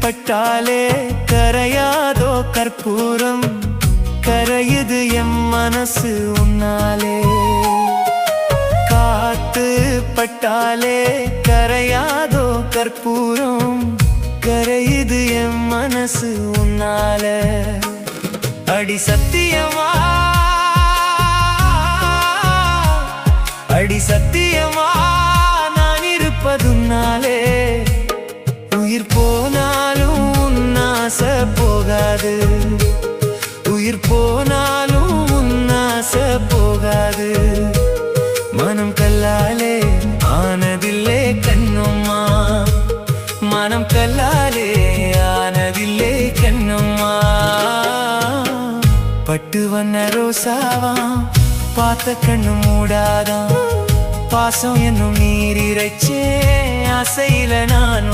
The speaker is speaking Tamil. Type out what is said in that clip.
பட்டாலே கரையாதோ கற்பூரம், கரையுது எம் மனசு உன்னாலே. காத்து பட்டாலே கரையாதோ கற்பூரம், கரையுது எம் மனசு உன்னால. அடி சத்தியமா, அடி சத்தியமா நான் இருப்பதுன்னாலே. உயிர் போனாலும் உன்னாச போகாது, உயிர் போனாலும் உன்னாச போகாது. மனம் கல்லாலே ஆனதில்லே கண்ணம்மா, மனம் கல்லாலே ஆனதில்லே கண்ணம்மா. பட்டு வண்ண ரோசாவா பார்த்த கண்ணு மூடாதான், பாசம் என்னும் நீர் இறைச்சே ஆசையில நான்